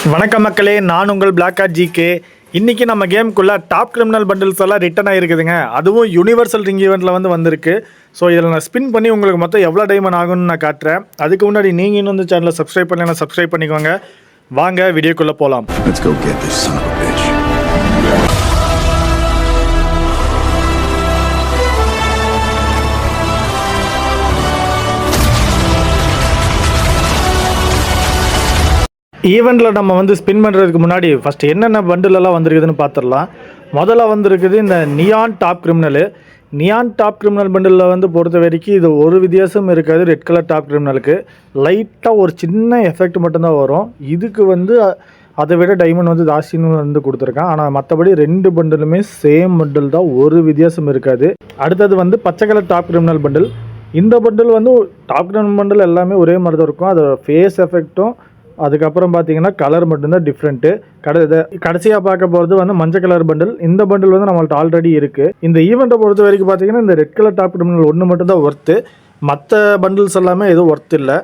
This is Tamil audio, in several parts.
வணக்கம் மக்களே, நான் உங்கள் பிளாக் கார்ட் ஜிகே. இன்றைக்கி நம்ம கேமுக்குள்ளே டாப் கிரிமினல் பண்டில்ஸ் எல்லாம் ரிட்டன் ஆகிருக்குதுங்க. அதுவும் யூனிவர்சல் ரிங் ஈவெண்ட்டில் வந்திருக்கு. ஸோ இதில் நான் ஸ்பின் பண்ணி உங்களுக்கு மொத்தம் எவ்வளோ டைமண்ட் ஆகும்னு நான் காட்டுறேன். அதுக்கு முன்னாடி நீங்கள் இன்னும் வந்து சேனலை சப்ஸ்கிரைப் பண்ணலைன்னா சப்ஸ்கிரைப் பண்ணிக்கோங்க. வாங்க வீடியோக்குள்ளே போகலாம். ஈவெண்ட்டில் நம்ம வந்து ஸ்பின் பண்ணுறதுக்கு முன்னாடி ஃபஸ்ட்டு என்னென்ன பண்டிலெல்லாம் வந்துருக்குதுன்னு பார்த்துடலாம். முதல்ல வந்துருக்குது இந்த neon top criminal. Neon top criminal பண்டிலில் வந்து பொறுத்த வரைக்கும் இது ஒரு வித்தியாசம் இருக்காது. ரெட் கலர் டாப் கிரிமினலுக்கு லைட்டாக ஒரு சின்ன எஃபெக்ட் மட்டும்தான் வரும். இதுக்கு வந்து அதை விட டைமண்ட் வந்து ஜாஸ்தின்னு வந்து கொடுத்துருக்கான். ஆனால் மற்றபடி ரெண்டு பண்டிலுமே சேம் பண்டில் தான், ஒரு வித்தியாசம் இருக்காது. அடுத்தது வந்து பச்சை கலர் டாப் கிரிமினல் பண்டில். இந்த பண்டில் வந்து டாப் கிரிமினல் பண்டில் எல்லாமே ஒரே மாதிரி தான் இருக்கும். அதோட ஃபேஸ் எஃபெக்ட்டும் அதுக்கப்புறம் பார்த்தீங்கன்னா கலர் மட்டும்தான் டிஃப்ரெண்ட்டு. கடைசியாக பார்க்க போகிறது வந்து மஞ்சள் கலர் பண்டில். இந்த பண்டில் வந்து நம்மள்ட்ட ஆல்ரெடி இருக்குது. இந்த ஈவெண்ட்டை பொறுத்த வரைக்கும் பார்த்தீங்கன்னா இந்த ரெட் கலர் டாப் கிரிமினல் ஒன்று மட்டும்தான் ஒர்த்து. மற்ற பண்டில்ஸ் எல்லாமே எதுவும் ஒர்த்து இல்லை.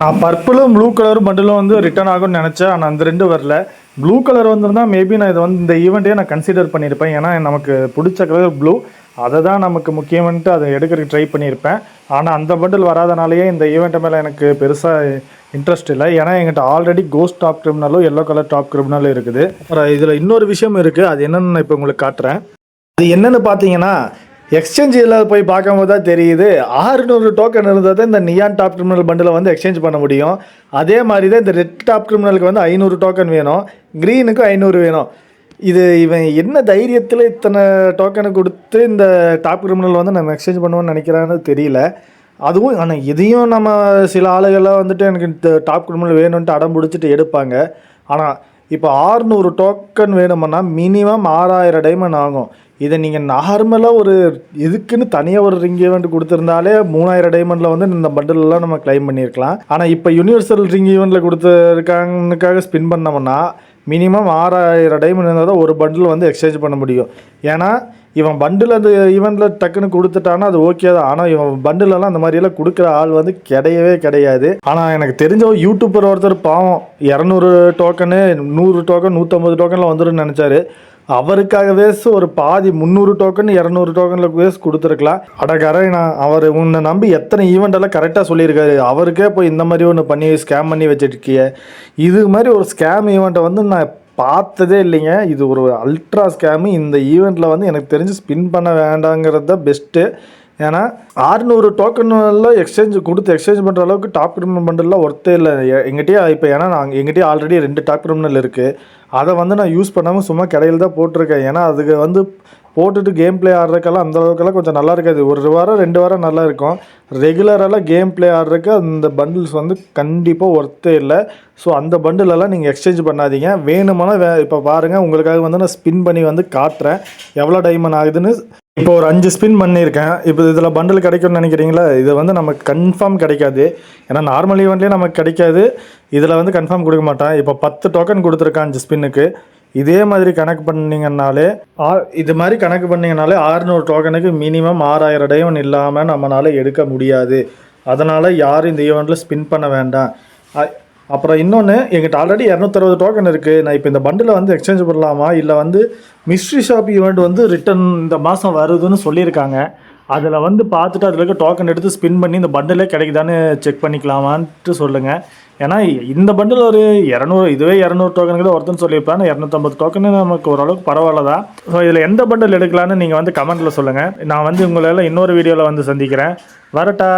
நான் பர்பிளும் ப்ளூ கலரும் பண்டிலும் வந்து ரிட்டர்ன் ஆகும்னு நினச்சேன். ஆனால் அந்த ரெண்டும் வரல. ப்ளூ கலர் வந்திருந்தால் மேபி நான் இதை வந்து இந்த ஈவெண்ட்டையே நான் கன்சிடர் பண்ணியிருப்பேன். ஏன்னா நமக்கு பிடிச்ச கலர் ப்ளூ, அதை தான் நமக்கு முக்கியமானட்டு அதை எடுக்கிறதுக்கு ட்ரை பண்ணியிருப்பேன். ஆனால் அந்த பண்டில் வராதனாலேயே இந்த ஈவெண்ட்டை மேலே எனக்கு பெருசாக இன்ட்ரெஸ்ட் இல்லை. ஏன்னா எங்கிட்ட ஆல்ரெடி கோஸ்ட் டாப் கிரிமினலும் எல்லோ கலர் டாப் கிரிமினலும் இருக்குது. இதில் இன்னொரு விஷயம் இருக்குது. அது என்னென்னு நான் இப்போ உங்களுக்கு காட்டுறேன். அது என்னென்னு பார்த்தீங்கன்னா, எக்ஸ்சேஞ்சில் போய் பார்க்கும்போது தான் தெரியுது 600 டோக்கன் இருந்தால் தான் இந்த நியான் டாப் கிரிமினல் பண்டிலை வந்து எக்ஸ்சேஞ்ச் பண்ண முடியும். அதே மாதிரி தான் இந்த ரெட் டாப் கிரிமினலுக்கு வந்து 500 டோக்கன் வேணும், க்ரீனுக்கு 500 வேணும். இவன் என்ன தைரியத்தில் இத்தனை டோக்கனை கொடுத்து இந்த டாப் கிரிமினல் வந்து நம்ம எக்ஸ்சேஞ்ச் பண்ணுவோன்னு நினைக்கிறான்னு தெரியல. அதுவும் ஆனால் இதையும் நம்ம சில ஆளுகள்லாம் வந்துட்டு எனக்கு இந்த டாப் கிரிமினல் வேணும்ன்ட்டு அடம் பிடிச்சிட்டு எடுப்பாங்க. ஆனால் இப்போ 600 டோக்கன் வேணுமுன்னா மினிமம் 6000 டைமண்ட் ஆகும். இதை நீங்கள் நார்மலாக ஒரு இதுக்குன்னு தனியாக ஒரு ரிங் ஈவெண்ட் கொடுத்துருந்தாலே 3000 டைமண்டில் வந்து இந்த பண்டிலெலாம் நம்ம கிளைம் பண்ணியிருக்கலாம். ஆனால் இப்போ யூனிவர்சல் ரிங் ஈவெண்ட்டில் கொடுத்துருக்காங்கனுக்காக ஸ்பின் பண்ணோம்னா மினிமம் 6000 டைமண்ட் இருந்தால் தான் ஒரு பண்டில் வந்து எக்ஸ்சேஞ்ச் பண்ண முடியும். ஏன்னா இவன் பண்டில் அந்த ஈவெண்ட்டில் டக்குன்னு கொடுத்துட்டானா அது ஓகே தான். ஆனால் இவன் பண்டிலெல்லாம் அந்த மாதிரியெல்லாம் கொடுக்குற ஆள் வந்து கிடையவே கிடையாது. ஆனால் எனக்கு தெரிஞ்ச யூடியூபர் ஒருத்தர் பாவம் 200 டோக்கனு 100 டோக்கன் 150 டோக்கனில் வந்துடும் நினச்சாரு. அவருக்காகவே ஒரு பாதி 300 டோக்கன் 200 டோக்கனில் வேஸ்ட் கொடுத்துருக்கலாம். நான் அவர் உன்னை நம்பி எத்தனை ஈவெண்ட்டெல்லாம் கரெக்டாக சொல்லியிருக்காரு. அவருக்கே போய் இந்த மாதிரி ஒன்று பண்ணி ஸ்கேம் பண்ணி வச்சுருக்கிய. இது மாதிரி ஒரு ஸ்கேம் ஈவெண்ட்டை வந்து நான் பார்த்ததே இல்லைங்க. இது ஒரு அல்ட்ரா ஸ்கேமு. இந்த ஈவெண்ட்டில் வந்து எனக்கு தெரிஞ்சு ஸ்பின் பண்ண வேண்டாங்கிறது தான் பெஸ்ட்டு. ஏன்னா 600 டோக்கன்லாம் எக்ஸ்சேஞ்ச் பண்ணுற அளவுக்கு டாப் கிரிமினல் பண்டில்லாம் ஒர்த்தே இல்லை எங்கிட்டே. இப்போ ஏன்னா எங்கிட்டே ஆல்ரெடி 2 டாப் கிரிமினல் இருக்குது. அதை வந்து நான் யூஸ் பண்ணாமல் சும்மா கடையில் தான் போட்டிருக்கேன். ஏன்னா அதுக்கு வந்து போட்டுட்டு கேம் பிளே ஆடுறதுக்கெல்லாம் அந்த அளவுக்கெல்லாம் கொஞ்சம் நல்லா இருக்காது. ஒரு வாரம் 2 வாரம் நல்லா இருக்கும். ரெகுலரெல்லாம் கேம் பிளே ஆடுறதுக்கு அந்த பண்டில்ஸ் வந்து கண்டிப்பாக ஒர்த்தே இல்லை. ஸோ அந்த பண்டிலெல்லாம் நீங்கள் எக்ஸ்சேஞ்ச் பண்ணாதீங்க. வேணுமானா இப்போ பாருங்கள், உங்களுக்காக வந்து நான் ஸ்பின் பண்ணி வந்து காட்டுறேன் எவ்வளோ டைமண்ட் ஆகுதுன்னு. இப்போ ஒரு 5 ஸ்பின் பண்ணியிருக்கேன். இப்போ இதில் பண்டில் கிடைக்கும்னு நினைக்கிறீங்களா? இது வந்து நமக்கு கன்ஃபார்ம் கிடைக்காது. ஏன்னா நார்மல் ஈவெண்ட்லேயே நமக்கு கிடைக்காது. இதில் வந்து கன்ஃபார்ம் கொடுக்க மாட்டான். இப்போ 10 டோக்கன் கொடுத்துருக்கான் 5 ஸ்பின்னுக்கு. இதே மாதிரி கணக்கு பண்ணிங்கனாலே 600 டோக்கனுக்கு மினிமம் 6000 டைமண்ட் இல்லாமல் நம்மளால் எடுக்க முடியாது. அதனால் யாரும் இந்த ஈவெண்ட்டில் ஸ்பின் பண்ண வேண்டாம். அப்புறம் இன்னொன்று, எங்கிட்ட ஆல்ரெடி 260 டோக்கன் இருக்குது. நான் இப்போ இந்த பண்டில் வந்து எக்ஸ்சேஞ்ச் பண்ணலாமா, இல்லை வந்து மிஸ்ட்ரி ஷாப் ஈவெண்ட் வந்து ரிட்டன் இந்த மாதம் வருதுன்னு சொல்லியிருக்காங்க. அதில் வந்து பார்த்துட்டு அதில் இருக்க டோக்கன் எடுத்து ஸ்பின் பண்ணி இந்த பண்டிலே கிடைக்குதான்னு செக் பண்ணிக்கலாமான்ட்டு சொல்லுங்கள். ஏன்னா இந்த பண்டில் ஒரு 200, இதுவே 200 டோக்கனுக்கு தான் ஒருத்தன்னு சொல்லியிருப்பேன். 250 டோக்கனு நமக்கு ஓரளவுக்கு பரவாயில்ல தான். ஸோ இதில் எந்த பண்டில் எடுக்கலான்னு நீங்கள் வந்து கமெண்ட்டில் சொல்லுங்கள். நான் வந்து உங்களெல்லாம் இன்னொரு வீடியோவில் வந்து சந்திக்கிறேன். வரட்டா.